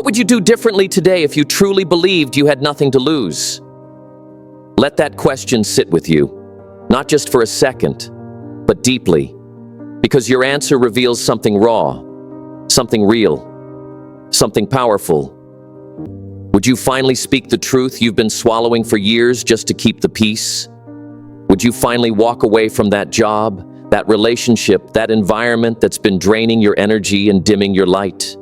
What would you do differently today if you truly believed you had nothing to lose? Let that question sit with you, not just for a second, but deeply, because your answer reveals something raw, something real, something powerful. Would you finally speak the truth you've been swallowing for years just to keep the peace? Would you finally walk away from that job, that relationship, that environment that's been draining your energy and dimming your light?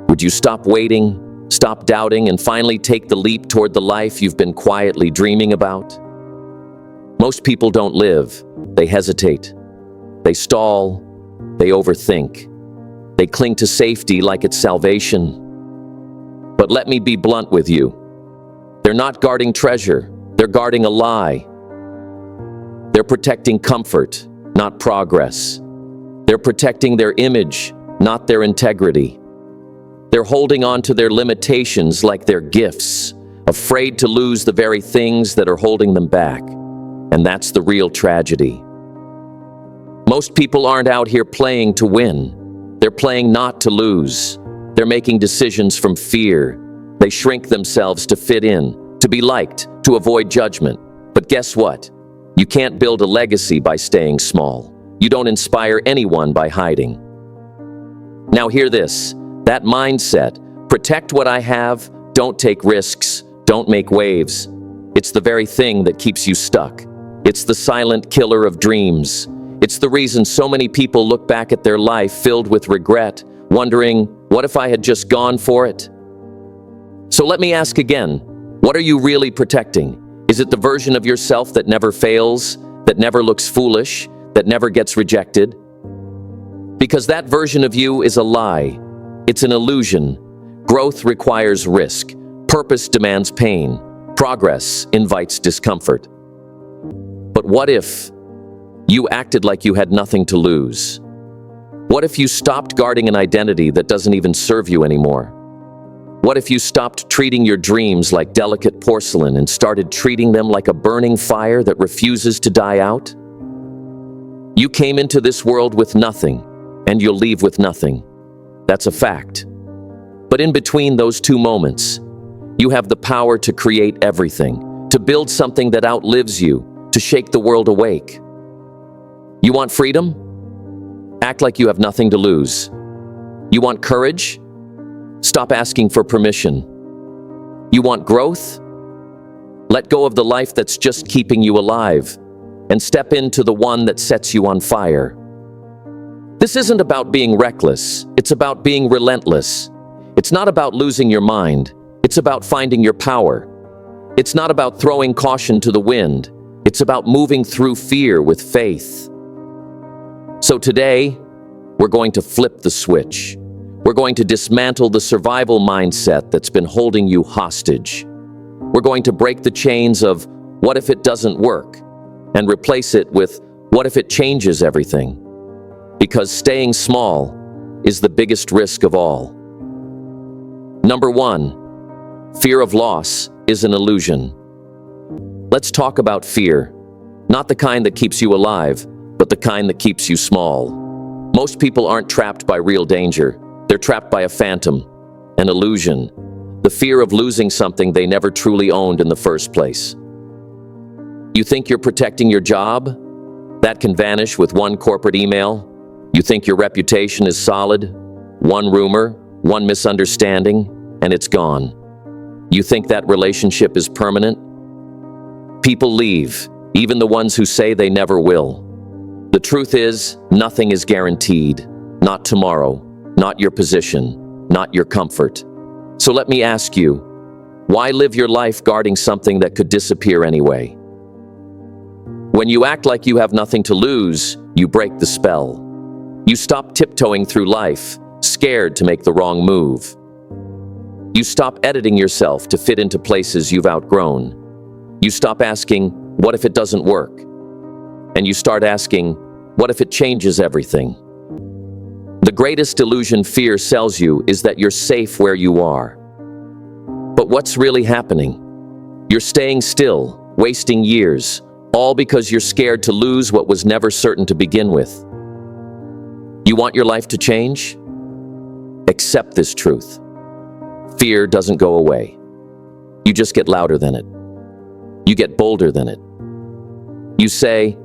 Would you stop waiting, stop doubting, and finally take the leap toward the life you've been quietly dreaming about? Most people don't live. They hesitate. They stall. They overthink. They cling to safety like it's salvation. But let me be blunt with you. They're not guarding treasure. They're guarding a lie. They're protecting comfort, not progress. They're protecting their image, not their integrity. They're holding on to their limitations like they're gifts, afraid to lose the very things that are holding them back. And that's the real tragedy. Most people aren't out here playing to win. They're playing not to lose. They're making decisions from fear. They shrink themselves to fit in, to be liked, to avoid judgment. But guess what? You can't build a legacy by staying small. You don't inspire anyone by hiding. Now hear this. That mindset, protect what I have, don't take risks, don't make waves. It's the very thing that keeps you stuck. It's the silent killer of dreams. It's the reason so many people look back at their life filled with regret, wondering, what if I had just gone for it? So let me ask again, what are you really protecting? Is it the version of yourself that never fails, that never looks foolish, that never gets rejected? Because that version of you is a lie. It's an illusion. Growth requires risk. Purpose demands pain. Progress invites discomfort. But what if you acted like you had nothing to lose? What if you stopped guarding an identity that doesn't even serve you anymore? What if you stopped treating your dreams like delicate porcelain and started treating them like a burning fire that refuses to die out? You came into this world with nothing, and you'll leave with nothing. That's a fact. But in between those two moments, you have the power to create everything, to build something that outlives you, to shake the world awake. You want freedom? Act like you have nothing to lose. You want courage? Stop asking for permission. You want growth? Let go of the life that's just keeping you alive and step into the one that sets you on fire. This isn't about being reckless, it's about being relentless. It's not about losing your mind, it's about finding your power. It's not about throwing caution to the wind, it's about moving through fear with faith. So today, we're going to flip the switch. We're going to dismantle the survival mindset that's been holding you hostage. We're going to break the chains of, what if it doesn't work? And replace it with, what if it changes everything? Because staying small is the biggest risk of all. Number 1, fear of loss is an illusion. Let's talk about fear. Not the kind that keeps you alive, but the kind that keeps you small. Most people aren't trapped by real danger. They're trapped by a phantom, an illusion, the fear of losing something they never truly owned in the first place. You think you're protecting your job? That can vanish with one corporate email. You think your reputation is solid? One rumor, one misunderstanding, and it's gone. You think that relationship is permanent? People leave, even the ones who say they never will. The truth is, nothing is guaranteed. Not tomorrow, not your position, not your comfort. So let me ask you, why live your life guarding something that could disappear anyway? When you act like you have nothing to lose, you break the spell. You stop tiptoeing through life, scared to make the wrong move. You stop editing yourself to fit into places you've outgrown. You stop asking, what if it doesn't work? And you start asking, what if it changes everything? The greatest illusion fear sells you is that you're safe where you are. But what's really happening? You're staying still, wasting years, all because you're scared to lose what was never certain to begin with. You want your life to change? Accept this truth. Fear doesn't go away. You just get louder than it. You get bolder than it. You say,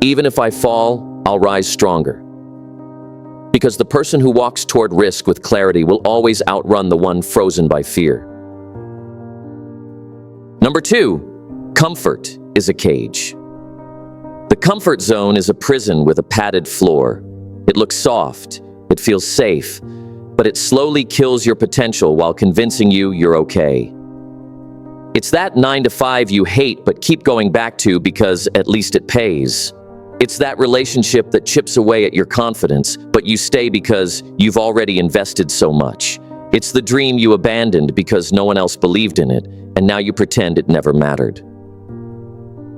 even if I fall, I'll rise stronger. Because the person who walks toward risk with clarity will always outrun the one frozen by fear. Number 2, comfort is a cage. The comfort zone is a prison with a padded floor. It looks soft, it feels safe, but it slowly kills your potential while convincing you you're okay. It's that 9 to 5 you hate but keep going back to because at least it pays. It's that relationship that chips away at your confidence, but you stay because you've already invested so much. It's the dream you abandoned because no one else believed in it, and now you pretend it never mattered.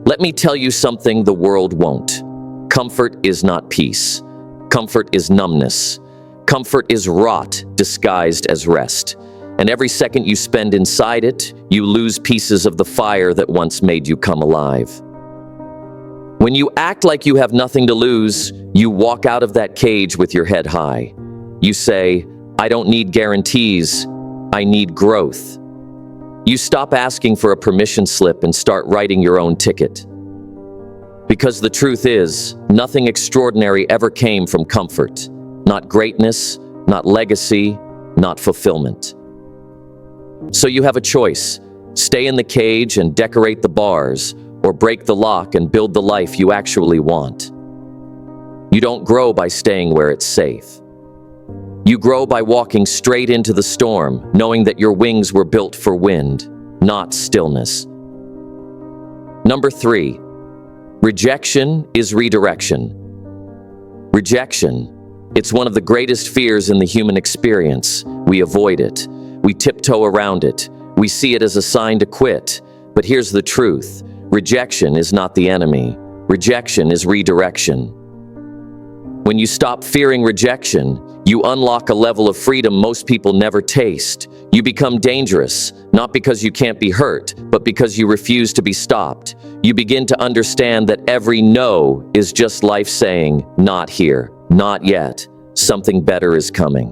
Let me tell you something the world won't. Comfort is not peace. Comfort is numbness. Comfort is rot disguised as rest. And every second you spend inside it, you lose pieces of the fire that once made you come alive. When you act like you have nothing to lose, you walk out of that cage with your head high. You say, I don't need guarantees, I need growth. You stop asking for a permission slip and start writing your own ticket. Because the truth is, nothing extraordinary ever came from comfort. Not greatness, not legacy, not fulfillment. So you have a choice. Stay in the cage and decorate the bars, or break the lock and build the life you actually want. You don't grow by staying where it's safe. You grow by walking straight into the storm, knowing that your wings were built for wind, not stillness. Number 3, rejection is redirection. Rejection. It's one of the greatest fears in the human experience. We avoid it. We tiptoe around it. We see it as a sign to quit. But here's the truth. Rejection is not the enemy. Rejection is redirection. When you stop fearing rejection, you unlock a level of freedom most people never taste. You become dangerous, not because you can't be hurt, but because you refuse to be stopped. You begin to understand that every no is just life saying, not here, not yet, something better is coming.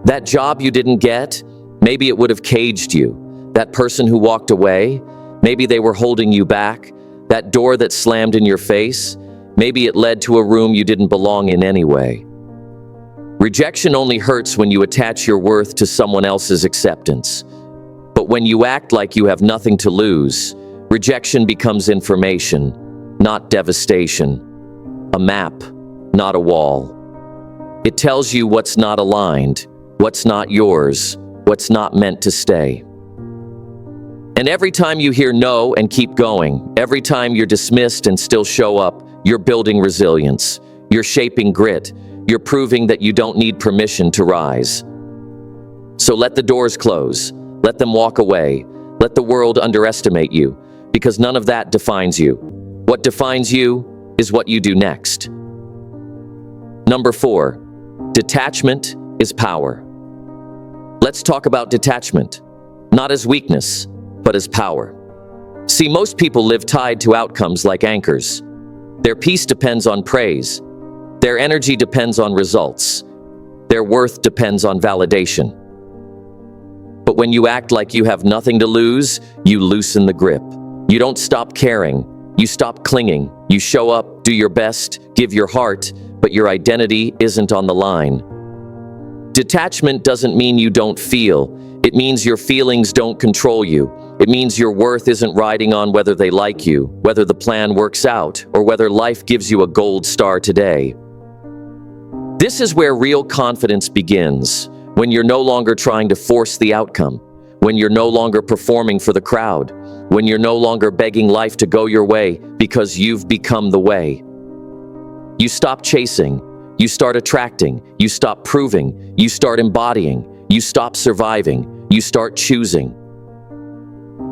That job you didn't get, maybe it would have caged you. That person who walked away, maybe they were holding you back. That door that slammed in your face, maybe it led to a room you didn't belong in anyway. Rejection only hurts when you attach your worth to someone else's acceptance. But when you act like you have nothing to lose, rejection becomes information, not devastation. A map, not a wall. It tells you what's not aligned, what's not yours, what's not meant to stay. And every time you hear no and keep going, every time you're dismissed and still show up, you're building resilience. You're shaping grit. You're proving that you don't need permission to rise. So let the doors close. Let them walk away. Let the world underestimate you, because none of that defines you. What defines you is what you do next. Number 4, detachment is power. Let's talk about detachment, not as weakness, but as power. See, most people live tied to outcomes like anchors. Their peace depends on praise. Their energy depends on results. Their worth depends on validation. But when you act like you have nothing to lose, you loosen the grip. You don't stop caring. You stop clinging. You show up, do your best, give your heart, but your identity isn't on the line. Detachment doesn't mean you don't feel. It means your feelings don't control you. It means your worth isn't riding on whether they like you, whether the plan works out, or whether life gives you a gold star today. This is where real confidence begins, when you're no longer trying to force the outcome, when you're no longer performing for the crowd, when you're no longer begging life to go your way because you've become the way. You stop chasing, you start attracting, you stop proving, you start embodying, you stop surviving, you start choosing.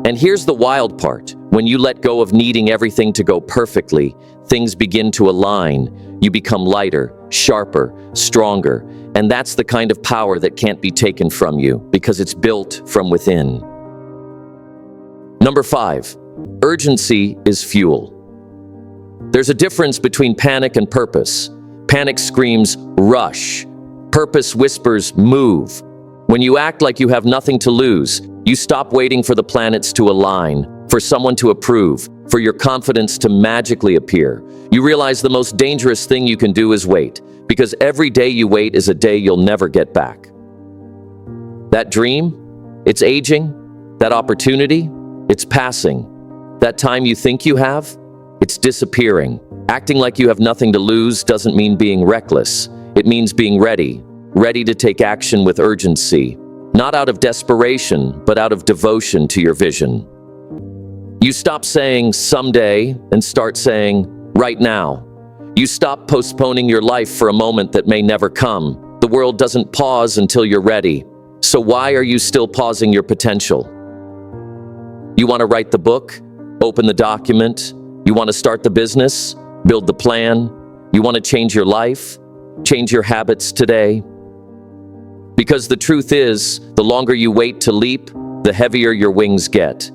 And here's the wild part. When you let go of needing everything to go perfectly, things begin to align. You become lighter, sharper, stronger, and that's the kind of power that can't be taken from you because it's built from within. Number 5, urgency is fuel. There's a difference between panic and purpose. Panic screams, rush. Purpose whispers, move. When you act like you have nothing to lose, you stop waiting for the planets to align, for someone to approve, for your confidence to magically appear. You realize the most dangerous thing you can do is wait, because every day you wait is a day you'll never get back. That dream, it's aging. That opportunity, it's passing. That time you think you have, it's disappearing. Acting like you have nothing to lose doesn't mean being reckless. It means being ready to take action with urgency, not out of desperation, but out of devotion to your vision. You stop saying someday and start saying right now. You stop postponing your life for a moment that may never come. The world doesn't pause until you're ready. So why are you still pausing your potential? You want to write the book? Open the document? You want to start the business? Build the plan? You want to change your life? Change your habits today? Because the truth is, the longer you wait to leap, the heavier your wings get.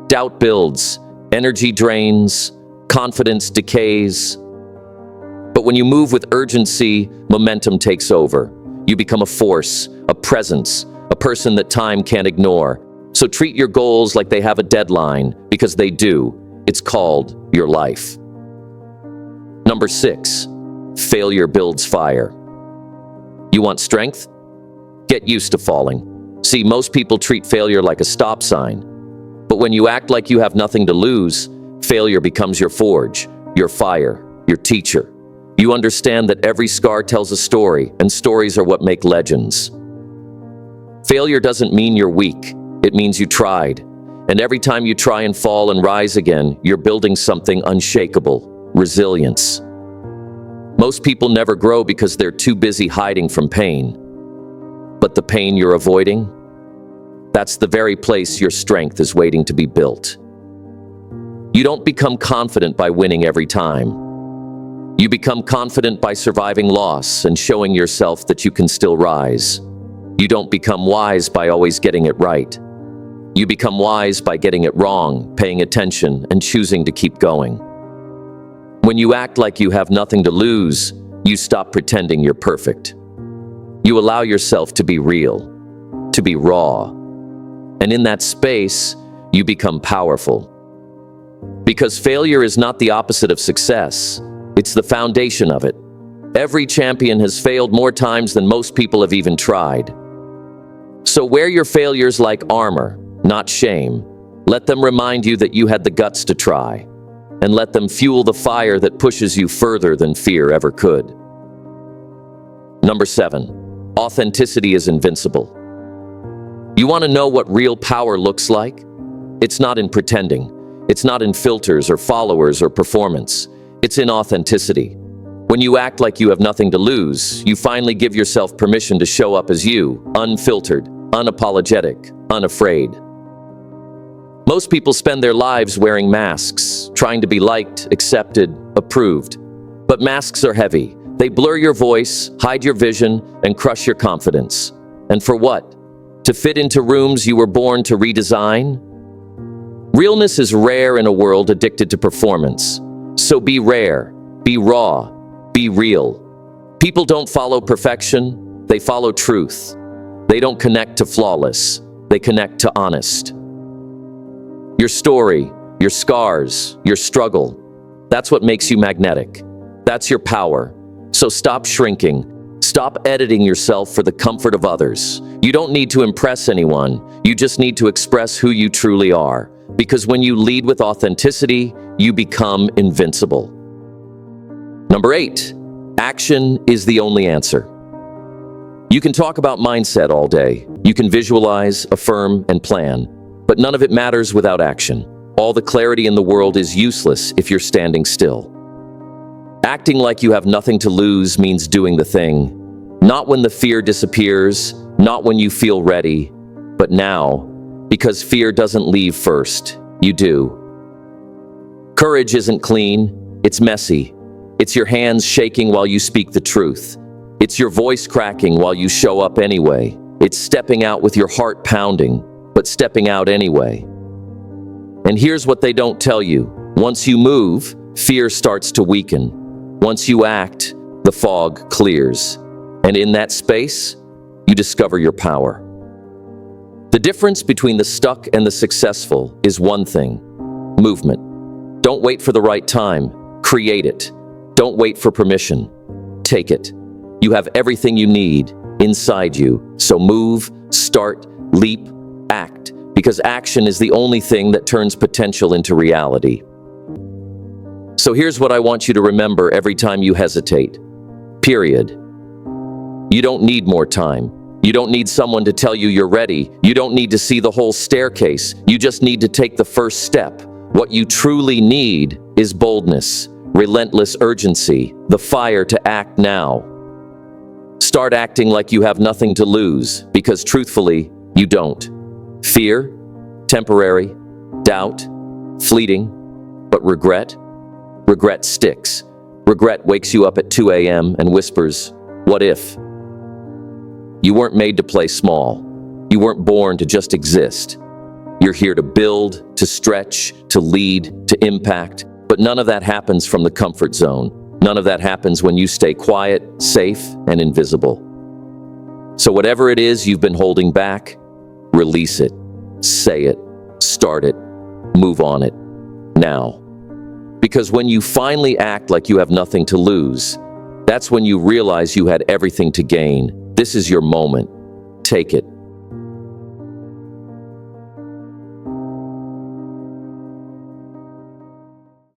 Doubt builds, energy drains, confidence decays. But when you move with urgency, momentum takes over. You become a force, a presence, a person that time can't ignore. So treat your goals like they have a deadline, because they do. It's called your life. Number 6, failure builds fire. You want strength? Get used to falling. See, most people treat failure like a stop sign. But when you act like you have nothing to lose, failure becomes your forge, your fire, your teacher. You understand that every scar tells a story, and stories are what make legends. Failure doesn't mean you're weak. It means you tried. And every time you try and fall and rise again, you're building something unshakable, resilience. Most people never grow because they're too busy hiding from pain. But the pain you're avoiding, that's the very place your strength is waiting to be built. You don't become confident by winning every time. You become confident by surviving loss and showing yourself that you can still rise. You don't become wise by always getting it right. You become wise by getting it wrong, paying attention, and choosing to keep going. When you act like you have nothing to lose, you stop pretending you're perfect. You allow yourself to be real, to be raw. And in that space, you become powerful. Because failure is not the opposite of success. It's the foundation of it. Every champion has failed more times than most people have even tried. So wear your failures like armor, not shame. Let them remind you that you had the guts to try. And let them fuel the fire that pushes you further than fear ever could. Number 7, authenticity is invincible. You want to know what real power looks like? It's not in pretending. It's not in filters or followers or performance. It's in authenticity. When you act like you have nothing to lose, you finally give yourself permission to show up as you, unfiltered, unapologetic, unafraid. Most people spend their lives wearing masks, trying to be liked, accepted, approved. But masks are heavy. They blur your voice, hide your vision, and crush your confidence. And for what? To fit into rooms you were born to redesign? Realness is rare in a world addicted to performance. So be rare, be raw, be real. People don't follow perfection, they follow truth. They don't connect to flawless, they connect to honest. Your story, your scars, your struggle, that's what makes you magnetic. That's your power. So stop shrinking. Stop editing yourself for the comfort of others. You don't need to impress anyone. You just need to express who you truly are. Because when you lead with authenticity, you become invincible. Number 8, action is the only answer. You can talk about mindset all day. You can visualize, affirm, and plan. But none of it matters without action. All the clarity in the world is useless if you're standing still. Acting like you have nothing to lose means doing the thing. Not when the fear disappears, not when you feel ready, but now, because fear doesn't leave first, you do. Courage isn't clean, it's messy. It's your hands shaking while you speak the truth. It's your voice cracking while you show up anyway. It's stepping out with your heart pounding, but stepping out anyway. And here's what they don't tell you. Once you move, fear starts to weaken. Once you act, the fog clears. And in that space, you discover your power. The difference between the stuck and the successful is one thing: movement. Don't wait for the right time. Create it. Don't wait for permission. Take it. You have everything you need inside you. So move, start, leap, act, because action is the only thing that turns potential into reality. So here's what I want you to remember every time you hesitate. Period. You don't need more time. You don't need someone to tell you you're ready. You don't need to see the whole staircase. You just need to take the first step. What you truly need is boldness, relentless urgency, the fire to act now. Start acting like you have nothing to lose, because truthfully, you don't. Fear, temporary. Doubt, fleeting. But regret sticks. Regret wakes you up at 2 a.m. and whispers, "What if?" You weren't made to play small. You weren't born to just exist. You're here to build, to stretch, to lead, to impact. But none of that happens from the comfort zone. None of that happens when you stay quiet, safe, and invisible. So whatever it is you've been holding back, release it, say it, start it, move on it, now. Because when you finally act like you have nothing to lose, that's when you realize you had everything to gain. This is your moment. Take it.